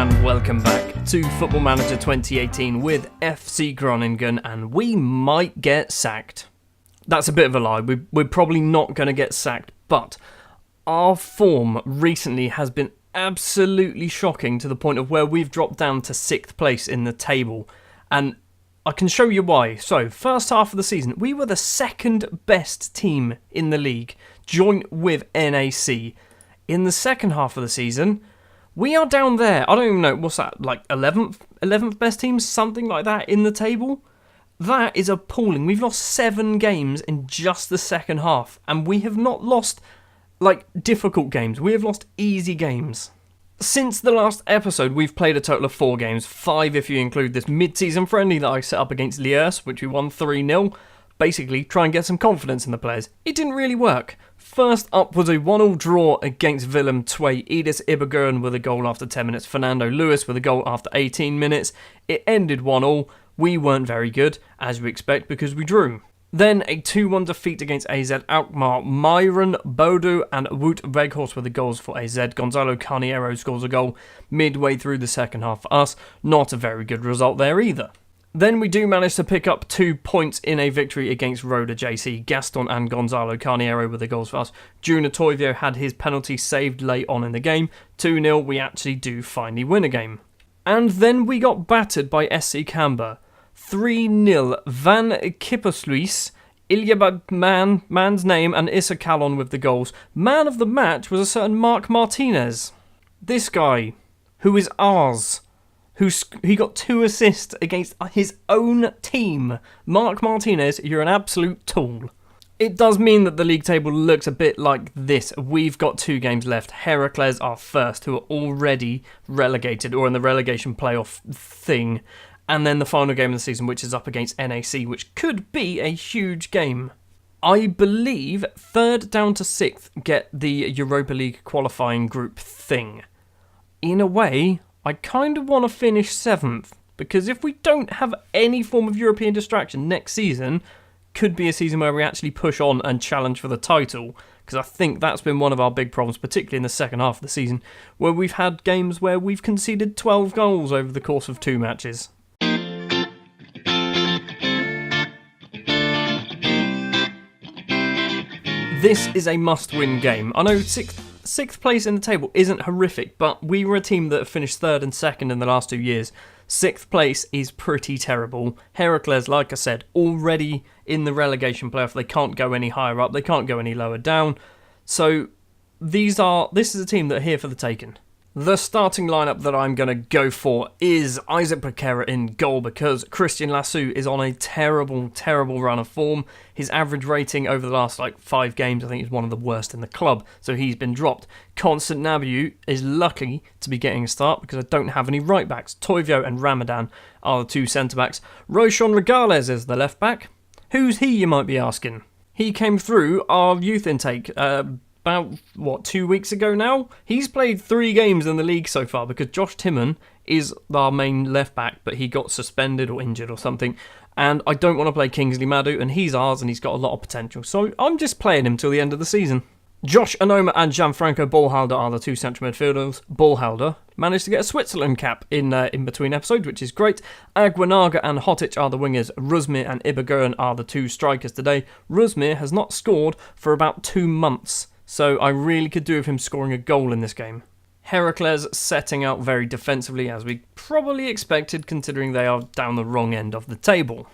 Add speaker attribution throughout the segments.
Speaker 1: and welcome back to Football Manager 2018 with FC Groningen, and we might get sacked. That's a bit of a lie, we're probably not going to get sacked, but our form recently has been absolutely shocking to the point of where we've dropped down to 6th place in the table, and I can show you why. So, first half of the season, we were the second best team in the league, joint with NAC. In the second half of the season, we are down there. I don't even know, what's that, like 11th best team? Something like that in the table? That is appalling. We've lost 7 games in just the second half, and we have not lost, difficult games. We have lost easy games. Since the last episode, we've played a total of 4 games, 5 if you include this mid-season friendly that I set up against Liège, which we won 3-0. Basically, try and get some confidence in the players. It didn't really work. First up was a 1-1 draw against Willem II. Edis Ibergern with a goal after 10 minutes. Fernando Lewis with a goal after 18 minutes. It ended 1-1. We weren't very good, as we expect, because we drew. Then a 2-1 defeat against AZ Alkmaar. Myron, Bodo and Wout Weghorst were the goals for AZ. Gonzalo Carniero scores a goal midway through the second half for us. Not a very good result there either. Then we do manage to pick up 2 points in a victory against Roda JC. Gaston and Gonzalo Carniero were the goals for us. Juna Toivio had his penalty saved late on in the game. 2-0, we actually do finally win a game. And then we got battered by SC Camber. 3-0, Van Kippersluis, Ilya man's name, and Issa Kallon with the goals. Man of the match was a certain Mark Martinez. This guy, who is ours. He got 2 assists against his own team. Mark Martinez, you're an absolute tool. It does mean that the league table looks a bit like this. We've got 2 games left. Heracles are first, who are already relegated, or in the relegation playoff thing. And then the final game of the season, which is up against NAC, which could be a huge game. I believe 3rd down to 6th get the Europa League qualifying group thing. In a way, I kind of want to finish 7th, because if we don't have any form of European distraction next season, could be a season where we actually push on and challenge for the title, because I think that's been one of our big problems, particularly in the second half of the season, where we've had games where we've conceded 12 goals over the course of 2 matches. This is a must-win game. I know 6th place in the table isn't horrific, but we were a team that finished 3rd and 2nd in the last 2 years. 6th place is pretty terrible. Heracles, like I said, already in the relegation playoff. They can't go any higher up. They can't go any lower down. So this is a team that are here for the taking. The starting lineup that I'm going to go for is Isaac Becerra in goal, because Christian Lassou is on a terrible, terrible run of form. His average rating over the last 5 games, I think, is one of the worst in the club, so he's been dropped. Constant Nabiu is lucky to be getting a start because I don't have any right backs. Toivio and Ramadan are the 2 centre backs. Roshan Regales is the left back. Who's he, you might be asking? He came through our youth intake about 2 weeks ago now. He's played 3 games in the league so far, because Josh Timon is our main left back, but he got suspended or injured or something, and I don't want to play Kingsley Madu, and he's ours and he's got a lot of potential, so I'm just playing him till the end of the season. Josh Anoma and Gianfranco Ballhalder are the 2 central midfielders. Ballhalder managed to get a Switzerland cap in between episodes, which is great. Aguinaga and Hotic are the wingers. Rusmir and Ibergern are the 2 strikers today. Rusmir has not scored for about 2 months, so I really could do with him scoring a goal in this game. Heracles setting out very defensively, as we probably expected, considering they are down the wrong end of the table.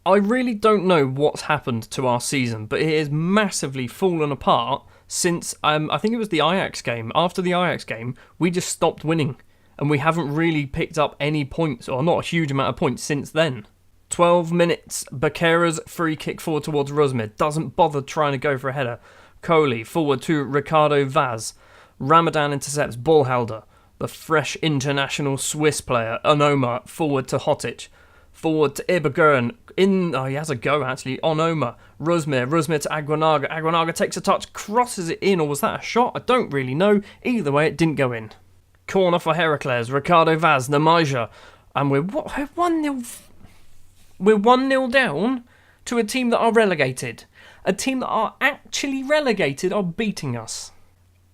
Speaker 1: I really don't know what's happened to our season, but it has massively fallen apart since, I think it was the Ajax game. After the Ajax game, we just stopped winning, and we haven't really picked up any points, or not a huge amount of points since then. 12 minutes, Becerra's free kick forward towards Rusmir, doesn't bother trying to go for a header. Coley forward to Ricardo Vaz. Ramadan intercepts Ballhalder. The fresh international Swiss player, Onoma, forward to Hotic. Forward to Ibergern. He has a go actually. Onoma. Rusmir to Aguinaga. Aguinaga takes a touch, crosses it in, or was that a shot? I don't really know. Either way, it didn't go in. Corner for Heracles. Ricardo Vaz, Namaja. And we're 1-0. We're 1-0 down to a team that are relegated. A team that are actually relegated are beating us.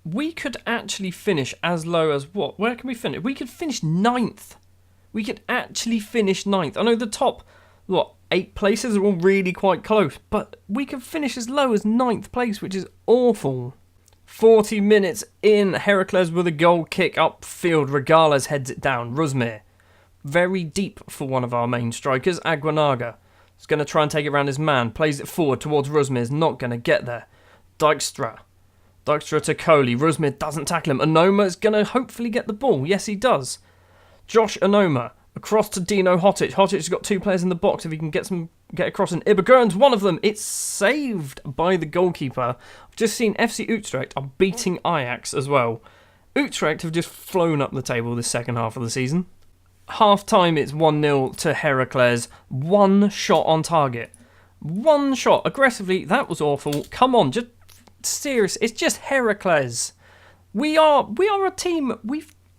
Speaker 1: we could actually finish as low as what? Where can we finish? We could finish ninth. We could actually finish ninth. I know the top, 8 places are all really quite close, but we could finish as low as ninth place, which is awful. 40 minutes in, Heracles with a goal kick upfield. Regales heads it down. Rusmir, very deep for one of our main strikers. Aguinaga is going to try and take it around his man. Plays it forward towards Rusmir. Is not going to get there. Dijkstra to Coley. Rusmir doesn't tackle him. Onoma is going to hopefully get the ball. Yes, he does. Josh Onoma across to Dino Hotic. Hotic's got 2 players in the box if he can get across. And Ibergern's one of them. It's saved by the goalkeeper. I've just seen FC Utrecht are beating Ajax as well. Utrecht have just flown up the table this second half of the season. Half time, it's 1-0 to Heracles. 1 shot on target. 1 shot aggressively. That was awful. Come on, just serious. It's just Heracles. We are a team.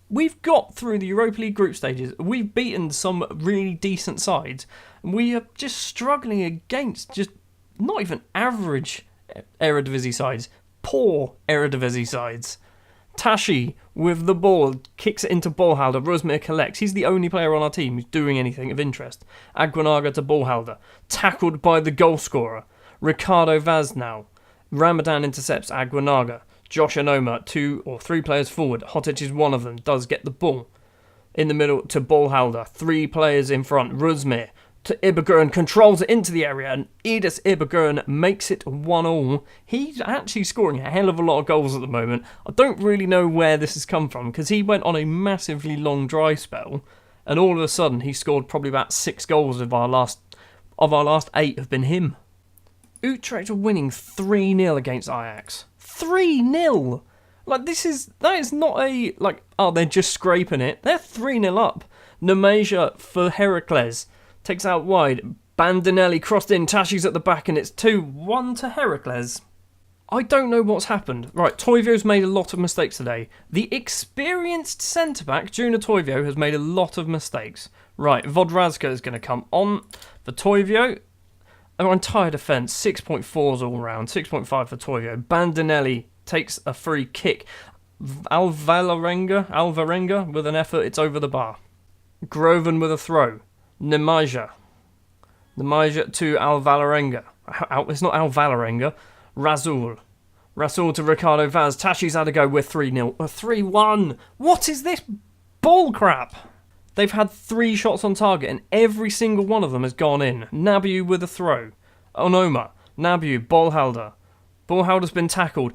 Speaker 1: We've got through the Europa League group stages. We've beaten some really decent sides. We are just struggling against just not even average Eredivisie sides. Poor Eredivisie sides. Tashi with the ball, kicks it into Bolhalder. Rusmir collects. He's the only player on our team who's doing anything of interest. Aguinaga to Bolhalder. Tackled by the goal scorer. Ricardo Vaz now. Ramadan intercepts Aguinaga. Josh Onoma, 2 or 3 players forward. Hotic is one of them. Does get the ball. In the middle to Bolhalder. 3 players in front. Rusmir to Ibergern. Controls it into the area. And Edis Ibergern makes it 1-1. He's actually scoring a hell of a lot of goals at the moment. I don't really know where this has come from, because he went on a massively long dry spell. And all of a sudden, he scored probably about 6 goals of our last 8 have been him. Utrecht are winning 3-0 against Ajax. 3-0! Like, that is not a, they're just scraping it. They're 3-0 up. Nemanja for Heracles. Takes out wide. Bandinelli crossed in. Tashi's at the back, and it's 2-1 to Heracles. I don't know what's happened. Right, Toivio's made a lot of mistakes today. The experienced centre-back, Juna Toivio, has made a lot of mistakes. Right, Vodrazka is going to come on for Toivio. Our entire defence, 6.4s all round, 6.5 for Toivio. Bandinelli takes a free kick. Alvarenga with an effort, it's over the bar. Groven with a throw. Nemanja to Alvarenga. It's not Alvarenga. Razul to Ricardo Vaz. Tashi's had a go. We're 3-0. 3-1. What is this bull crap? They've had 3 shots on target and every single one of them has gone in. Nabu with a throw. Onoma. Nabu. Bolhalder. Bolhalder's been tackled.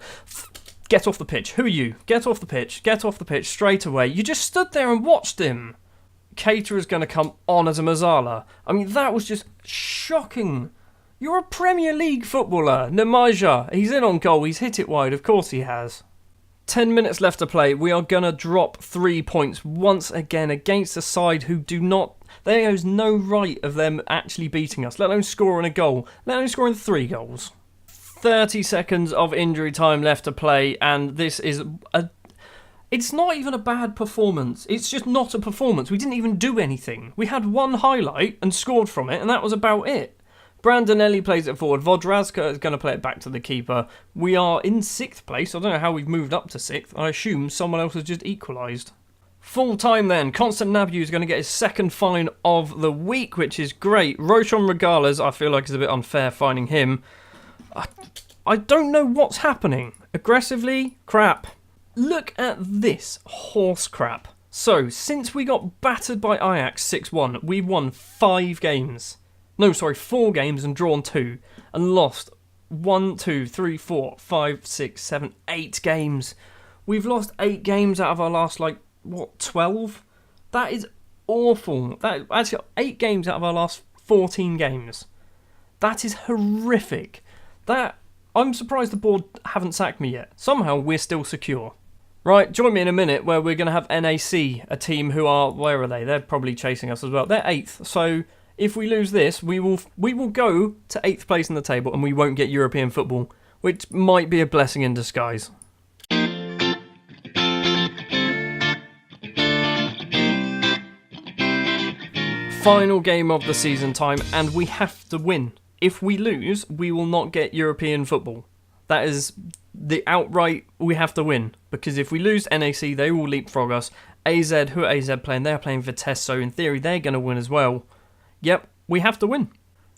Speaker 1: Get off the pitch. Who are you? Get off the pitch. Get off the pitch straight away. You just stood there and watched him. Caterer's going to come on as a Mazzala. I mean, that was just shocking. You're a Premier League footballer. Nemanja. He's in on goal. He's hit it wide. Of course he has. 10 minutes left to play. We are going to drop 3 points once again against a side who do not... There is no right of them actually beating us, let alone scoring a goal, let alone scoring 3 goals. 30 seconds of injury time left to play, and this is a... It's not even a bad performance. It's just not a performance. We didn't even do anything. We had 1 highlight and scored from it, and that was about it. Brandonelli plays it forward. Vodrazka is going to play it back to the keeper. We are in 6th place. I don't know how we've moved up to 6th. I assume someone else has just equalised. Full time then. Constant Nabu is going to get his 2nd fine of the week, which is great. Roshan Regales, I feel like it's a bit unfair fining him. I don't know what's happening. Aggressively? Crap. Look at this horse crap. So, since we got battered by Ajax 6-1, we've won 5 games. No, sorry, 4 games and drawn 2. And lost 1, 2, 3, 4, 5, 6, 7, 8 games. We've lost 8 games out of our last, 12? That is awful. Actually, 8 games out of our last 14 games. That is horrific. I'm surprised the board haven't sacked me yet. Somehow we're still secure. Right, join me in a minute where we're going to have NAC, a team who are... Where are they? They're probably chasing us as well. They're 8th, so... If we lose this, we will go to 8th place in the table and we won't get European football, which might be a blessing in disguise. Final game of the season time, and we have to win. If we lose, we will not get European football. That is the outright, we have to win. Because if we lose NAC, they will leapfrog us. AZ, who are AZ playing? They're playing Vitesse, so in theory, they're going to win as well. Yep, we have to win.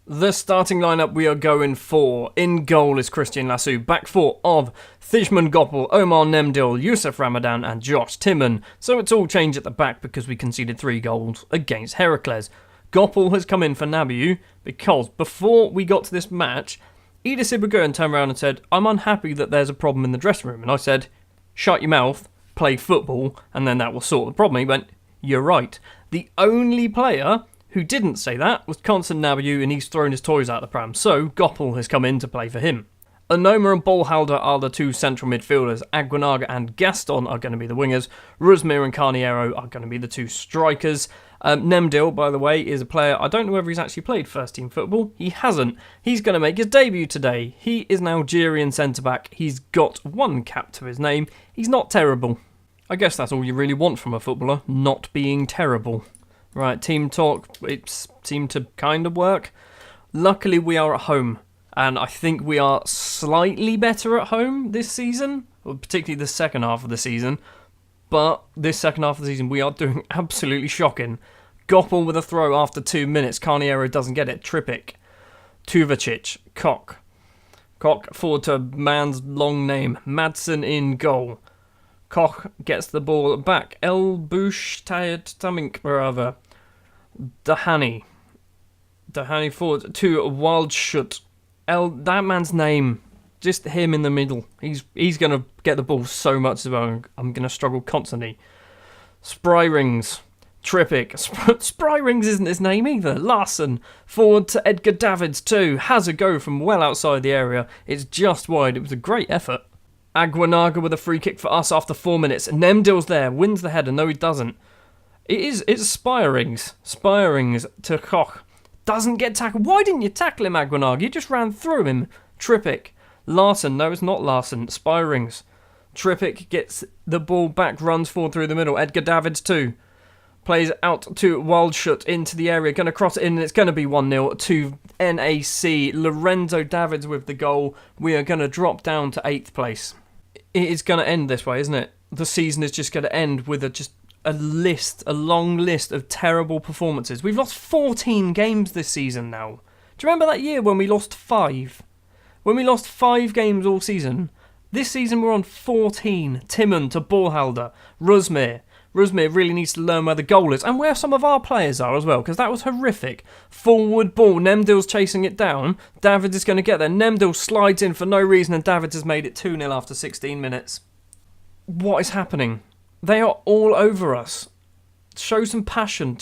Speaker 1: The starting lineup we are going for. In goal is Christian Lassou. Back four of Thijman Goppel, Omar Nemdil, Youssef Ramadan and Josh Timon. So it's all changed at the back because we conceded 3 goals against Heracles. Goppel has come in for Nabiu because before we got to this match, Edis Ibaguren turned around and said, I'm unhappy that there's a problem in the dressing room. And I said, shut your mouth, play football, and then that will sort the problem. He went, you're right. The only player who didn't say that was Constant Nabiu, and he's thrown his toys out the pram, so Goppel has come in to play for him. Onoma and Bolhalder are the 2 central midfielders. Aguinaga and Gaston are going to be the wingers. Rusmir and Carniero are going to be the 2 strikers. Nemdil, by the way, is a player, I don't know whether he's actually played first team football. He hasn't. He's going to make his debut today. He is an Algerian centre-back. He's got 1 cap to his name. He's not terrible. I guess that's all you really want from a footballer, not being terrible. Right, team talk, it seemed to kind of work. Luckily, we are at home, and I think we are slightly better at home this season, particularly the second half of the season. But this second half of the season, we are doing absolutely shocking. Goppel with a throw after 2 minutes. Carniero doesn't get it. Trippic, Tuvacic, Koch forward to man's long name. Madsen in goal. Koch gets the ball back. El Bush, Tayed, Tamink, wherever. Dahani forward to Waldschut. That man's name. Just him in the middle. He's going to get the ball so much as well. I'm going to struggle constantly. Spryrings. Trippic. Spryrings isn't his name either. Larson. Forward to Edgar Davids too. Has a go from well outside the area. It's just wide. It was a great effort. Aguinaga with a free kick for us after 4 minutes. Nemdil's there. Wins the header. No, he doesn't. It's Spirings. Spirings to Koch. Doesn't get tackled. Why didn't you tackle him, Aguinaga? You just ran through him. Trippic. Larson. No, it's not Larson. Spirings. Trippic gets the ball back. Runs forward through the middle. Edgar Davids too. Plays out to Waldschut into the area. Going to cross it in, and it's going to be 1-0 to NAC. Lorenzo Davids with the goal. We are going to drop down to 8th place. It is going to end this way, isn't it? The season is just going to end with a long list of terrible performances. We've lost 14 games this season now. Do you remember that year when we lost 5? When we lost 5 games all season. This season we're on 14. Timon to Borhalder. Rusmir really needs to learn where the goal is and where some of our players are as well, because that was horrific. Forward ball, Nemdil's chasing it down. Davids is going to get there. Nemdil slides in for no reason, and Davids has made it 2-0 after 16 minutes. What is happening? They are all over us. Show some passion.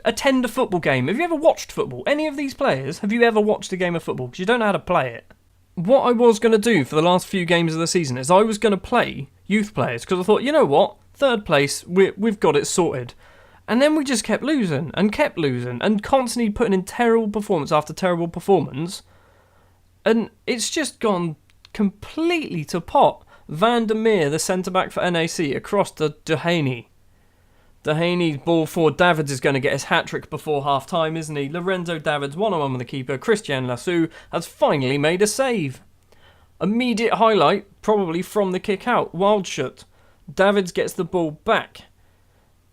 Speaker 1: Attend a football game. Have you ever watched football? Any of these players, have you ever watched a game of football? Because you don't know how to play it. What I was going to do for the last few games of the season is I was going to play youth players, because I thought, you know what? 3rd place, we've got it sorted. And then we just kept losing and constantly putting in terrible performance after terrible performance. And it's just gone completely to pot. Van der Meer, the centre-back for NAC, across to Dehaney. Dehaney's ball forward. Davids is going to get his hat-trick before half-time, isn't he? Lorenzo Davids, one-on-one with the keeper. Christian Lassou has finally made a save. Immediate highlight, probably from the kick-out. Wildschut. Davids gets the ball back.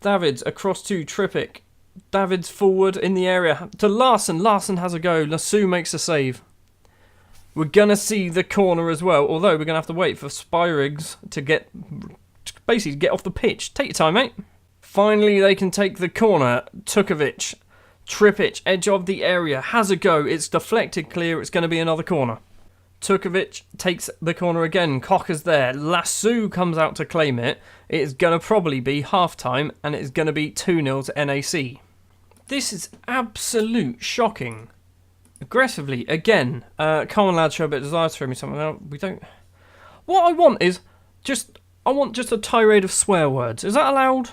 Speaker 1: Davids across to Trippic. Davids forward in the area to Larson. Larson has a go. Lassou makes a save. We're going to see the corner as well, although we're going to have to wait for Spirings to get off the pitch. Take your time, mate. Finally, they can take the corner. Tukovic. Trippic, edge of the area, has a go. It's deflected clear. It's going to be another corner. Tukovic takes the corner again. Koch is there. Lassou comes out to claim it. It is going to probably be half-time, and it is going to be 2-0 to NAC. This is absolute shocking. Aggressively, again. Come on, lads, show a bit of desire to throw me something out. We don't... What I want is I want just a tirade of swear words. Is that allowed?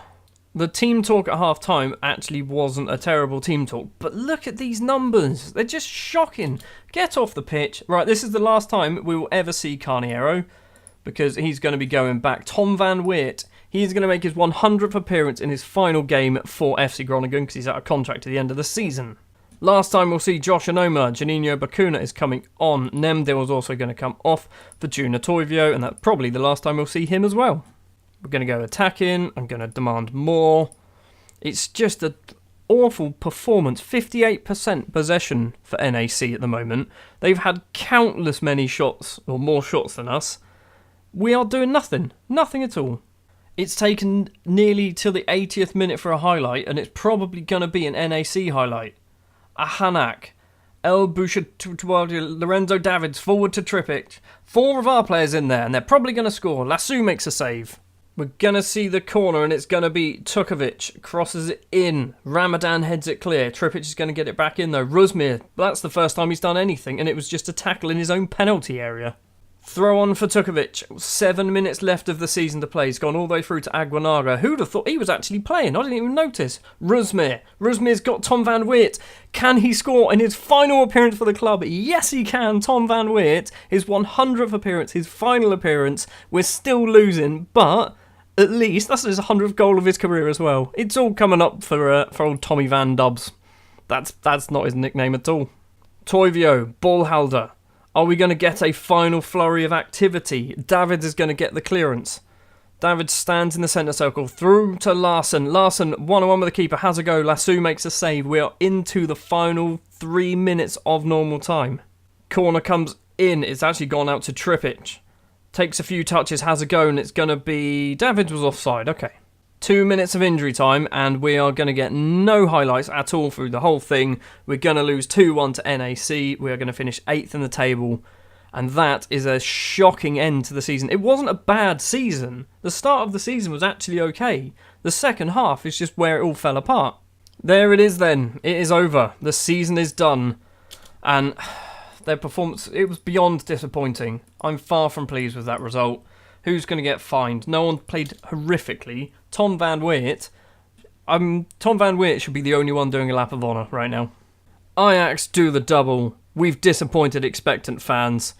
Speaker 1: The team talk at half-time actually wasn't a terrible team talk, but look at these numbers. They're just shocking. Get off the pitch. Right, this is the last time we will ever see Carniero, because he's going to be going back. Tom van Weert, he's going to make his 100th appearance in his final game for FC Groningen, because he's out of contract at the end of the season. Last time we'll see Josh Onoma, Janino Bakuna is coming on. Nemdil is also going to come off for Juna Toivio, and that's probably the last time we'll see him as well. We're going to go attacking. I'm going to demand more. It's just an awful performance. 58% possession for NAC at the moment. They've had countless many shots, or more shots than us. We are doing nothing. Nothing at all. It's taken nearly till the 80th minute for a highlight, and it's probably going to be an NAC highlight. A Hanak, El Bouchatoir, Lorenzo Davids forward to Trippic. 4 of our players in there, and they're probably going to score. Lassou makes a save. We're going to see the corner, and it's going to be Tukovic. Crosses it in. Ramadan heads it clear. Trippic is going to get it back in, though. Ruzmir, that's the first time he's done anything, and it was just a tackle in his own penalty area. Throw on for Tukovic. 7 minutes left of the season to play. He's gone all the way through to Aguinaga. Who'd have thought he was actually playing? I didn't even notice. Ruzmir. Ruzmir's got Tom van Weert. Can he score in his final appearance for the club? Yes, he can. Tom van Weert. His 100th appearance. His final appearance. We're still losing, but at least that's his 100th goal of his career as well. It's all coming up for old Tommy Van Dubs. That's not his nickname at all. Toivio. Ballhalder. Are we going to get a final flurry of activity? Davids is going to get the clearance. Davids stands in the centre circle. Through to Larson. Larson, 1-on-1 with the keeper. Has a go. Lassou makes a save. We are into the final 3 minutes of normal time. Corner comes in. It's actually gone out to Trippic. Takes a few touches. Has a go. And it's going to be... Davids was offside. Okay. 2 minutes of injury time, and we are going to get no highlights at all through the whole thing. We're going to lose 2-1 to NAC. We are going to finish 8th in the table, and that is a shocking end to the season. It wasn't a bad season. The start of the season was actually okay. The second half is just where it all fell apart. There it is then. It is over. The season is done, and their performance, it was beyond disappointing. I'm far from pleased with that result. Who's going to get fined? No one played horrifically. Tom van Weert. Tom van Weert should be the only one doing a lap of honour right now. Ajax do the double. We've disappointed expectant fans.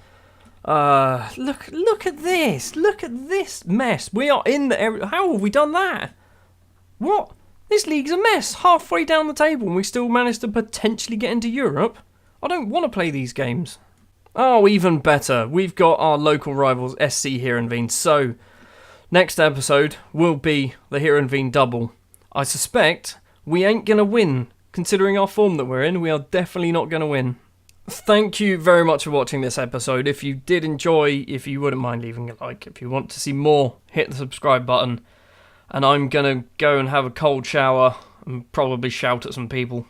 Speaker 1: Look at this. Look at this mess. We are in the area. How have we done that? What? This league's a mess. Halfway down the table and we still managed to potentially get into Europe. I don't want to play these games. Oh, even better. We've got our local rivals, SC Heerenveen. So, next episode will be the Heerenveen double. I suspect we ain't going to win. Considering our form that we're in, we are definitely not going to win. Thank you very much for watching this episode. If you did enjoy, if you wouldn't mind leaving a like. If you want to see more, hit the subscribe button. And I'm going to go and have a cold shower and probably shout at some people.